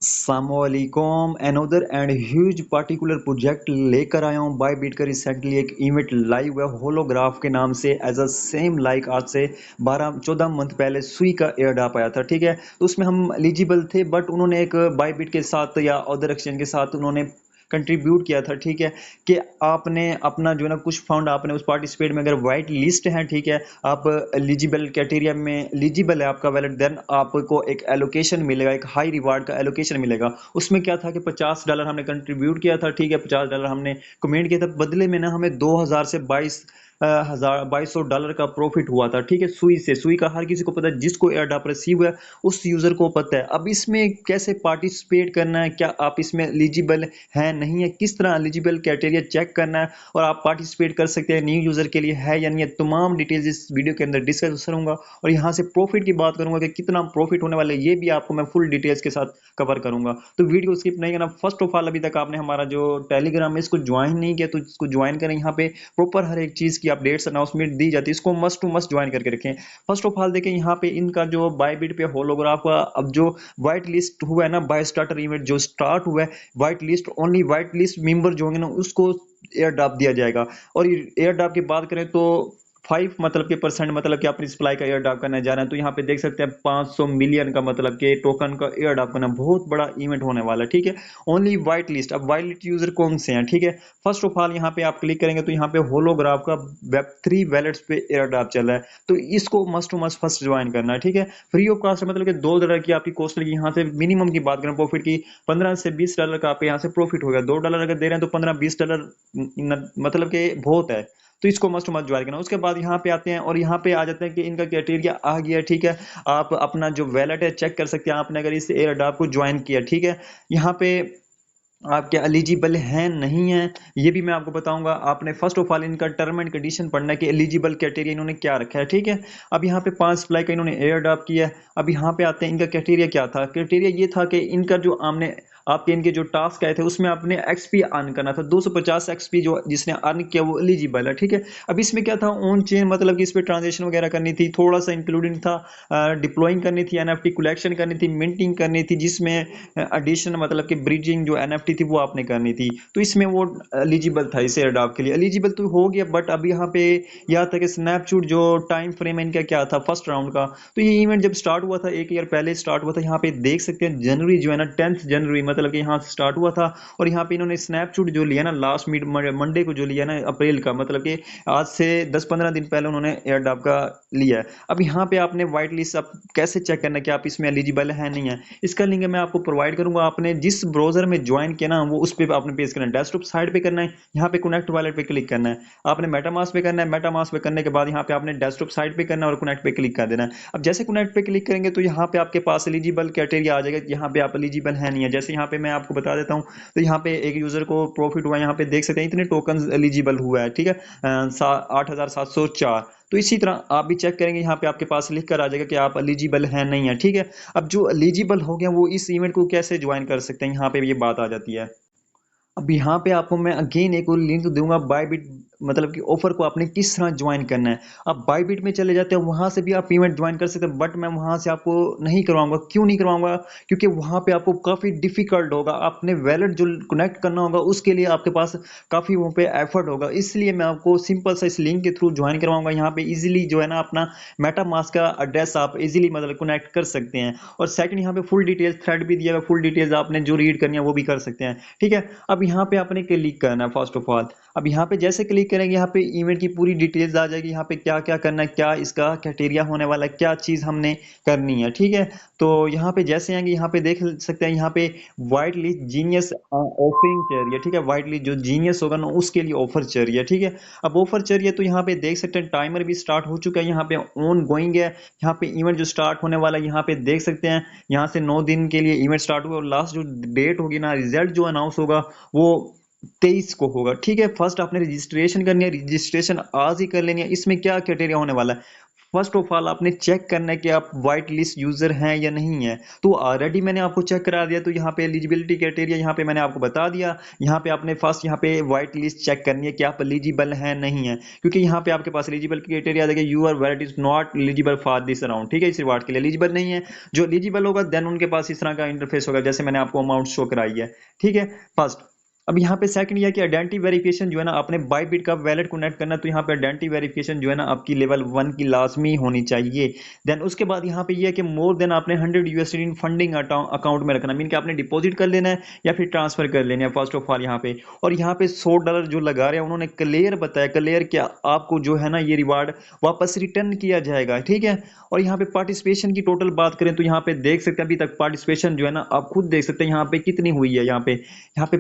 Assalamualaikum another and huge particular project लेकर आया हूँ। बायबिट का रिसेंटली एक इवेंट लाइव है होलोग्राफ के नाम से एज अ सेम लाइक आज से 12-14 मंथ पहले सुई का एयर ड्रॉप आया था। ठीक है, तो उसमें हम एलिजिबल थे बट उन्होंने एक बायबिट के साथ या अदर एक्सचेंज के साथ उन्होंने कंट्रीब्यूट किया था। ठीक है, कि आपने अपना जो है ना कुछ फंड आपने उस पार्टिसिपेट में अगर वाइट लिस्ट है, ठीक है, आप एलिजिबल क्राइटेरिया में एलिजिबल है आपका वैलेट, देन आपको एक एलोकेशन मिलेगा, एक हाई रिवार्ड का एलोकेशन मिलेगा। उसमें क्या था कि $50 हमने कंट्रीब्यूट किया था। ठीक है, $50 हमने कमेंट किया था, बदले में ना हमें 2000 से 2200 डॉलर का प्रॉफिट हुआ था। ठीक है, सुई से, सुई का हर किसी को पता है, जिसको एयर ड्रॉप रिसीव है उस यूजर को पता है। अब इसमें कैसे पार्टिसिपेट करना है, क्या आप इसमें एलिजिबल है नहीं है, किस तरह एलिजिबल क्राइटेरिया चेक करना है और आप पार्टिसिपेट कर सकते हैं न्यू यूजर के लिए है या नहीं है, तमाम डिटेल्स इस वीडियो के अंदर डिस्कस करूंगा। और यहाँ से प्रॉफिट की बात करूंगा कि कितना प्रॉफिट होने वाला है, ये भी आपको मैं फुल डिटेल्स के साथ कवर करूंगा। तो वीडियो स्किप नहीं करना। फर्स्ट ऑफ ऑल, अभी तक आपने हमारा जो टेलीग्राम है इसको ज्वाइन नहीं किया तो इसको ज्वाइन करें। यहाँ पे प्रॉपर हर एक चीज की अपडेट्स अनाउंसमेंट दी जाती है, इसको मस्ट टू मस्ट ज्वाइन करके रखें। फर्स्ट ऑफ ऑल देखें, यहाँ पे इनका जो बायबिट पे होलोग्राफ का अब जो व्हाइट लिस्ट हुआ है ना, बाय स्टार्टर इवेंट जो स्टार्ट हुआ है, white list only white list member जो होंगे ना उसको एयर ड्रॉप दिया जाएगा। और एयर ड्रॉप की बात करें तो 5 मतलब के परसेंट, मतलब कि अपनी सप्लाई का एयर ड्रॉप करने जा रहे हैं। तो यहाँ पे देख सकते हैं 500 मिलियन का मतलब कि टोकन का एयर ड्रॉप करना, बहुत बड़ा इवेंट होने वाला है। ठीक है, ओनली व्हाइट लिस्ट। अब व्हाइट लिस्ट यूजर कौन से हैं? ठीक है, फर्स्ट ऑफ ऑल यहाँ पे आप क्लिक करेंगे तो यहाँ पे होलोग्राफ का वेब 3 वैलेट्स पे एयर ड्रॉप चल रहा है, तो इसको must to must first join करना है। ठीक है, फ्री ऑफ कॉस्ट, मतलब कि $2 की आपकी कॉस्ट लगी। यहाँ से मिनिमम की बात करें प्रॉफिट की, $15 से $20 का आप यहाँ से प्रॉफिट होगा। $2 अगर दे रहे हैं तो $15-20 मतलब कि बहुत है। तो इसको मस्ट मत ज्वाइन करना। उसके बाद यहाँ पे आते हैं और यहाँ पे आ जाते हैं कि इनका क्राइटेरिया आ गया। ठीक है, आप अपना जो वैलेट है चेक कर सकते हैं, आपने अगर इस एयर ड्रॉप को ज्वाइन किया। ठीक है, यहाँ पे आप क्या एलिजिबल हैं नहीं हैं ये भी मैं आपको बताऊंगा। आपने फर्स्ट ऑफ ऑल इनका टर्म एंड कंडीशन पढ़ना है कि एलिजिबल क्राइटेरिया इन्होंने क्या रखा है। ठीक है, अब यहाँ पे 5 सप्लाई का इन्होंने एयर ड्रॉप किया है। अब यहाँ पे आते हैं, इनका क्राइटेरिया क्या था? क्राइटेरिया ये था कि इनका जो आमने आपके इनके जो टास्क आए थे उसमें आपने एक्सपी अर्न करना था। 250 एक्सपी जो जिसने अर्न किया वो एलिजिबल है। ठीक है, अब इसमें क्या था, ऑन चेन मतलब कि इस पे ट्रांजेक्शन वगैरह करनी थी, थोड़ा सा इंक्लूडिंग था, डिप्लॉइंग करनी थी, एनएफटी कलेक्शन करनी थी, मिंटिंग करनी थी, जिसमें एडिशन मतलब कि ब्रिजिंग जो एनएफटी थी वो आपने करनी थी। तो इसमें वो एलिजिबल था इस एयरड्रॉप के लिए, एलिजिबल तो हो गया। बट अब यहाँ पे यह था कि स्नैपशॉट जो टाइम फ्रेम है इनका क्या था फर्स्ट राउंड का, तो ये इवेंट जब स्टार्ट हुआ था 1 ईयर पहले स्टार्ट हुआ था। यहाँ पे देख सकते हैं जनवरी जो है ना 10 जनवरी मतलब कि यहाँ से स्टार्ट हुआ था। और यहाँ पे इन्होंने स्नैपशॉट जो लिया ना लास्ट मीट मंडे को जो लिया ना अप्रैल का, मतलब कि आज से 10-15 दिन पहले उन्होंने एयरड्रॉप का लिया है। अब यहाँ पे आपने व्हाइट लिस्ट आप कैसे चेक करना है कि आप इसमें एलिजिबल है नहीं है, इसका लिंक मैं आपको प्रोवाइड करूंगा। आपने जिस ब्राउजर में ज्वाइन किया ना वो उस पर आपने पेज करना है, डेस्कटॉप साइड पे करना है, यहाँ पे कनेक्ट वॉलेट पे क्लिक करना है, आपने मेटामास्क पे करना है, मेटामास्क पे करने के बाद यहाँ पे आपने डेस्कटॉप साइड पे करना है और कनेक्ट पे क्लिक कर देना है। अब जैसे कनेक्ट पे क्लिक करेंगे तो यहाँ पे आपके पास एलिजिबल क्राइटेरिया आ जाएगा, यहाँ पे आप एलिजिबल है नहीं है। जैसे यहाँ पे मैं आपको बता देता हूँ, तो यहाँ पे एक यूजर को प्रॉफिट हुआ, यहाँ पे देख सकते हैं इतने टोकन एलिजिबल हुआ है। ठीक है, 8704। तो इसी तरह आप भी चेक करेंगे, यहाँ पे आपके पास लिख कर आ जाएगा कि आप एलिजिबल है नहीं है। ठीक है, अब जो एलिजिबल हो गया वो इस इवेंट को कैसे ज्वाइन कर सकते हैं, यहाँ पे ये बात आ जाती है। अब यहाँ पे आपको मैं अगेन एक और लिंक दूंगा बायबिट, मतलब कि ऑफर को आपने किस तरह ज्वाइन करना है। आप बायबिट में चले जाते हैं, वहां से भी आप इवेंट ज्वाइन कर सकते हैं, बट मैं वहां से आपको नहीं करवाऊंगा। क्यों नहीं करवाऊंगा? क्योंकि वहां पे आपको काफी डिफिकल्ट होगा, आपने वैलेट जो कनेक्ट करना होगा उसके लिए आपके पास काफी वहां पे एफर्ट होगा। इसलिए मैं आपको सिंपल सा इस लिंक के थ्रू ज्वाइन करवाऊंगा। यहाँ पे इजिली जो है ना अपना मेटामास्क का एड्रेस आप इजिली मतलब कनेक्ट कर सकते हैं। और सेकंड, यहाँ पे फुल डिटेल्स थ्रेड भी दिया हुआ, फुल डिटेल्स आपने जो रीड करनी है वो भी कर सकते हैं। ठीक है, अब यहाँ पे आपने क्लिक करना है फर्स्ट ऑफ ऑल। अब यहाँ पे जैसे क्लिक करेंगे यहाँ पे इवेंट की पूरी डिटेल्स आ जाएगी, यहाँ पे क्या क्या करना है, क्या इसका क्राइटेरिया होने वाला है, क्या चीज हमने करनी है। ठीक है, तो यहाँ पे जैसे आएंगे यहाँ पे देख सकते हैं, यहाँ पे व्हाइट लिस्ट जीनियस ऑफरिंग चल रही है। ठीक है, व्हाइट लिस्ट जो जीनियस होगा ना उसके लिए ऑफर चल रही है। ठीक है, अब ऑफर चल रही है तो यहाँ पे देख सकते हैं टाइमर भी स्टार्ट हो चुका है, यहाँ पे ऑन गोइंग है। यहाँ पे इवेंट जो स्टार्ट होने वाला है यहाँ पे देख सकते हैं, यहाँ से 9 दिन के लिए इवेंट स्टार्ट हुआ और लास्ट जो डेट होगी ना, रिजल्ट जो अनाउंस होगा वो 23 को होगा। ठीक है, फर्स्ट आपने रजिस्ट्रेशन करनी है, रजिस्ट्रेशन आज ही कर लेनी है। इसमें क्या क्राइटेरिया होने वाला है, फर्स्ट ऑफ ऑल आपने चेक करना है कि आप वाइट लिस्ट यूज़र हैं या नहीं है। तो ऑलरेडी मैंने आपको चेक करा दिया, तो यहाँ पे एलिजिबिलिटी क्राइटेरिया यहाँ पे मैंने आपको बता दिया। यहाँ पे आपने फर्स्ट यहाँ पे वाइट लिस्ट चेक करनी है कि आप एलिजिबल हैं नहीं है, क्योंकि यहाँ पे आपके पास एलिजिबल क्राइटेरिया देखिए, you are valid is not eligible for this round, ठीक है, इस रिवार्ड के लिए एलिजिबल नहीं है। जो एलिजिबल होगा देन उनके पास इस तरह का इंटरफेस होगा जैसे मैंने आपको अमाउंट शो कराई है, ठीक है। फर्स्ट अब यहाँ पे सेकंड यह कि आइडेंटिटी वेरिफिकेशन जो है ना, आपने बाइबिट का वैलेट कनेक्ट करना, तो यहाँ पे आइडेंटिटी वेरिफिकेशन जो है ना आपकी लेवल 1 की लाजमी होनी चाहिए। देन उसके बाद यहाँ पे यह है कि मोर देन आपने 100 यूएसडी इन फंडिंग अकाउंट में रखना, मीन कि आपने डिपॉजिट कर लेना है या फिर ट्रांसफर कर लेना है फर्स्ट ऑफ ऑल यहाँ पे। और यहाँ पे $100 जो लगा रहे हैं उन्होंने क्लियर बताया, क्लियर क्या आपको जो है ना ये रिवार्ड वापस रिटर्न किया जाएगा, ठीक है। और यहाँ पे पार्टिसिपेशन की टोटल बात करें तो यहाँ पे देख सकते हैं अभी तक पार्टिसिपेशन जो है ना आप खुद देख सकते हैं यहाँ पे कितनी हुई है। यहाँ पे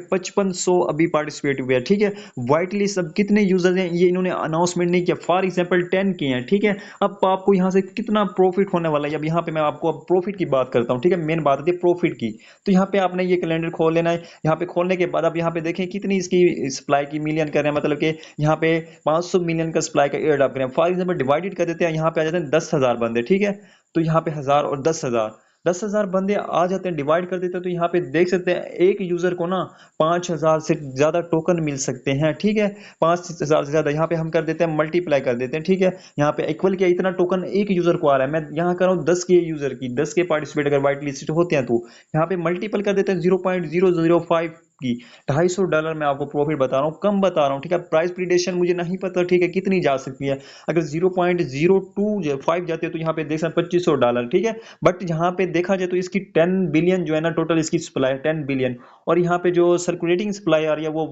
5500 अभी पार्टिसिपेट हुए हैं, ठीक है। व्हाइट लिस्ट अब कितने यूजर्स हैं ये इन्होंने अनाउंसमेंट नहीं किया, फॉर एग्जांपल 10 किए हैं, ठीक है। अब आपको यहाँ से कितना प्रॉफिट होने वाला है, अब यहाँ पे मैं आपको अब प्रॉफिट की बात करता हूँ, ठीक है। मेन बात है प्रॉफिट की। तो यहाँ पे आपने ये कैलेंडर खोल लेना है। यहाँ पे खोलने के बाद आप यहाँ पे देखें कितनी इसकी सप्लाई की मिलियन कर रहे हैं, मतलब कि यहाँ पे 500 मिलियन का सप्लाई का एयर ड्रॉप करें, फॉर एग्जाम्पल डिवाइडेड कर देते हैं, यहाँ पे आ जाते हैं 10,000 बंदे, ठीक है। तो यहाँ पे 1000 और 10,000, 10,000 बंदे आ जाते हैं, डिवाइड कर देते हैं, तो यहाँ पे देख सकते हैं एक यूजर को ना 5,000 से ज्यादा टोकन मिल सकते हैं, ठीक है। 5,000 से ज्यादा यहाँ पे हम कर देते हैं, मल्टीप्लाई कर देते हैं, ठीक है। यहाँ पे इक्वल किया, इतना टोकन एक यूजर को आ रहा है, मैं यहाँ कर रहा हूँ 10 के यूजर की, 10 के पार्टिसिपेट अगर व्हाइट लिस्ट होते हैं तो यहाँ पे मल्टीपल कर देते हैं 0.005 की। $250 मैं आपको प्रॉफिट बता रहा हूँ, कम बता रहा हूँ, ठीक है। प्राइस प्रिडिक्शन मुझे नहीं पता, ठीक है, कितनी जा सकती है। अगर 0.025 जाती है तो यहाँ पे देख सकते हैं $2500, ठीक है। बट यहाँ पे देखा जाए तो इसकी 10 बिलियन जो है ना टोटल इसकी सप्लाई 10 बिलियन, और यहाँ पे जो सर्कुलेटिंग सप्लाई आ रही है वो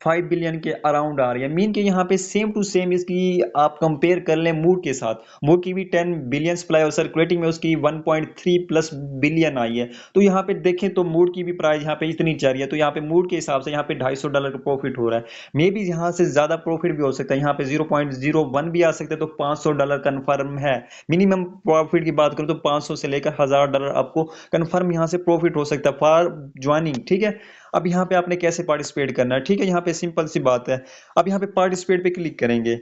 5 बिलियन के अराउंड आ रही है। मीन के यहाँ पे सेम टू सेम इसकी आप कंपेयर कर लें मूड के साथ, मूड की भी 10 बिलियन सप्लाई और सर्कुलेटिंग में उसकी 1.3 प्लस बिलियन आई है। तो यहाँ पे देखें तो मूड की भी प्राइस यहाँ पे इतनी चल रही है, तो यहाँ पे मूड के हिसाब से यहाँ पे $250 का प्रॉफिट हो रहा है। मे बी यहाँ से ज्यादा प्रॉफिट भी हो सकता है, यहाँ पे 0.01 भी आ सकता है, तो $500 कन्फर्म है। मिनिमम प्रॉफिट की बात करूँ तो 500 से लेकर $1000 आपको कन्फर्म यहाँ से प्रॉफिट हो सकता है फॉर ज्वाइनिंग, ठीक है। अब यहाँ पे आपने कैसे पार्टिसिपेट करना है, ठीक है। यहाँ पे सिंपल सी बात है, अब यहाँ पे पार्टिसिपेट पे क्लिक करेंगे।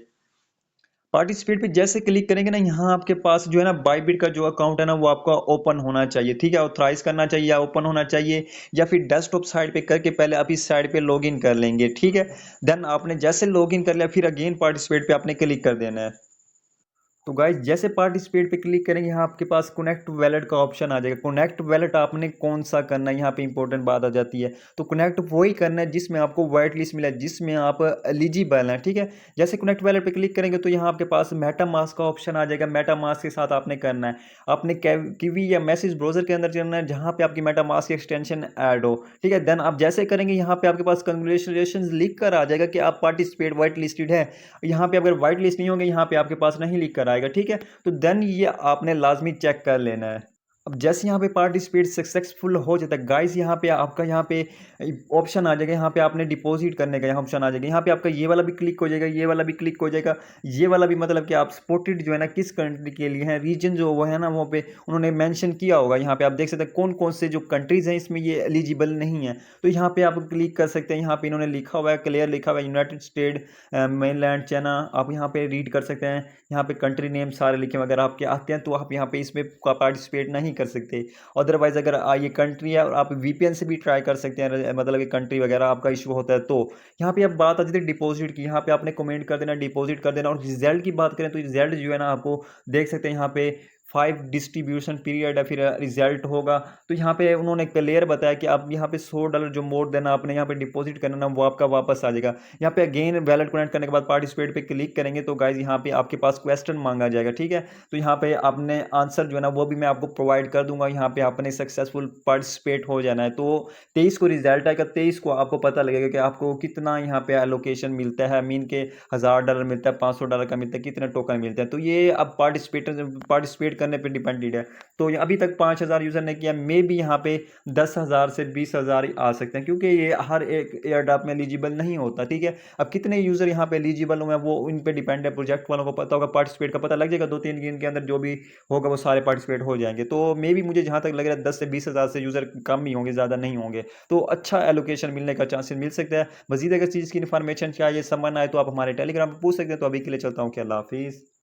पार्टिसिपेट पे जैसे क्लिक करेंगे ना, यहाँ आपके पास जो है ना बाइबिट का जो अकाउंट है ना वो आपका ओपन होना चाहिए, ठीक है। ऑथराइज करना चाहिए या ओपन होना चाहिए, या फिर डेस्कटॉप साइड पे करके पहले आप इस साइड पे लॉगिन कर लेंगे, ठीक है। देन आपने जैसे लॉगिन कर लिया फिर अगेन पार्टिसिपेट पे आपने क्लिक कर देना है। तो गाइज जैसे पार्टिसिपेट पे क्लिक करेंगे यहाँ आपके पास कनेक्ट वैलेट का ऑप्शन आ जाएगा। कनेक्ट वैलेट आपने कौन सा करना है, यहाँ पे इंपॉर्टेंट बात आ जाती है। तो कनेक्ट वही करना है जिसमें आपको वाइट लिस्ट मिला है, जिसमें आप एलिजिबल हैं, ठीक है। जैसे कनेक्ट वैलेट पे क्लिक करेंगे तो यहाँ आपके पास मेटा मास्क का ऑप्शन आ जाएगा। मेटा मास्क के साथ आपने करना है, आपने किवी या मैसेज ब्राउजर के अंदर चलना है जहाँ पे आपकी मेटा मास्क एक्सटेंशन ऐड हो, ठीक है। देन आप जैसे करेंगे यहाँ पे आपके पास कंग्रेचुलेशन लिख कर आ जाएगा कि आप पार्टिसिपेट वाइट लिस्टेड है। यहाँ पे अगर व्हाइट लिस्ट नहीं होंगे यहाँ पे आपके पास नहीं लिख कर आएगा, ठीक है। तो देन ये आपने लाजमी चेक कर लेना है। अब जैसे यहाँ पे पार्टिसिपेट सक्सेसफुल हो जाता है गाइस, यहाँ पे आपका यहाँ पे ऑप्शन आ जाएगा, यहाँ पे आपने डिपॉजिट करने का यहाँ ऑप्शन आ जाएगा। यहाँ पे आपका ये वाला भी क्लिक हो जाएगा, ये वाला भी क्लिक हो जाएगा, ये वाला भी, मतलब कि आप सपोर्टेड जो है ना किस कंट्री के लिए है, रीजन जो वो है ना वहाँ पे उन्होंने मेंशन किया होगा। यहाँ पे आप देख सकते हैं कौन कौन से जो कंट्रीज हैं इसमें ये एलिजिबल नहीं है, तो यहाँ पे आप क्लिक कर सकते हैं। यहाँ पे इन्होंने लिखा हुआ है, क्लियर लिखा हुआ है, यूनाइटेड स्टेट, मेनलैंड चाइना, आप यहाँ पे रीड कर सकते हैं। यहाँ पे कंट्री नेम सारे लिखे हैं, अगर आपके आते हैं तो आप यहाँ पे इसमें पार्टिसिपेट नहीं कर सकते। अदरवाइज अगर ये कंट्री है और आप वीपीएन से भी ट्राई कर सकते हैं, मतलब कि कंट्री वगैरह आपका इशू होता है तो। यहाँ पे अब बात आती है डिपॉजिट की, यहाँ पे आपने कमेंट कर देना, डिपॉजिट कर देना। और रिजल्ट की बात करें तो रिजल्ट जो है ना आपको देख सकते हैं यहाँ पे 5 डिस्ट्रीब्यूशन पीरियड है, फिर रिजल्ट होगा। तो यहाँ पे उन्होंने क्लियर बताया कि आप यहाँ पे $100 जो मोर देना आपने यहाँ पे डिपॉजिट करना ना वो आपका वापस आ जाएगा। यहाँ पे अगेन वैलेट कनेक्ट करने के बाद पार्टिसिपेट पे क्लिक करेंगे तो गाइज यहाँ पे आपके पास क्वेश्चन मांगा जाएगा, ठीक है। तो यहाँ पे आपने आंसर जो है ना वो भी मैं आपको प्रोवाइड कर दूंगा। यहाँ पे आपने सक्सेसफुल पार्टिसिपेट हो जाना है। तो 23 को रिजल्ट आएगा, 23 को आपको पता लगेगा कि आपको कितना यहाँ पे एलोकेशन मिलता है। मीन के $1000 मिलता है, $500 का मिलता है, कितने टोकन मिलते हैं। तो ये अब पार्टिसिपेट करने पे डिपेंडेड है। तो अभी तक 5000 यूजर ने किया, मे भी यहाँ पे 10,000 से 20,000 आ सकते हैं, क्योंकि ये हर एक एयरड्रॉप में एलिजिबल नहीं होता, ठीक है। अब कितने यूजर यहाँ पे एलिजिबल हुए हैं वो इन पे डिपेंड है। प्रोजेक्ट वालों को पता होगा, पार्टिसिपेट का पता लग जाएगा 2-3 दिन के अंदर, जो भी होगा वो सारे पार्टिसिपेट हो जाएंगे। तो मे भी मुझे जहाँ तक लग रहा है 10 से 20,000 से यूजर कम ही होंगे, ज़्यादा नहीं होंगे। तो अच्छा एलोकेशन मिलने का चांसेस मिल सकता है। मजीद अगर चीज़ की इन्फॉर्मेशन चाहिए समझना है तो आप हमारे टेलीग्राम पर पूछ सकते हैं। तो अभी के लिए चलता हूँ, क्या अल्लाह हाफिज़।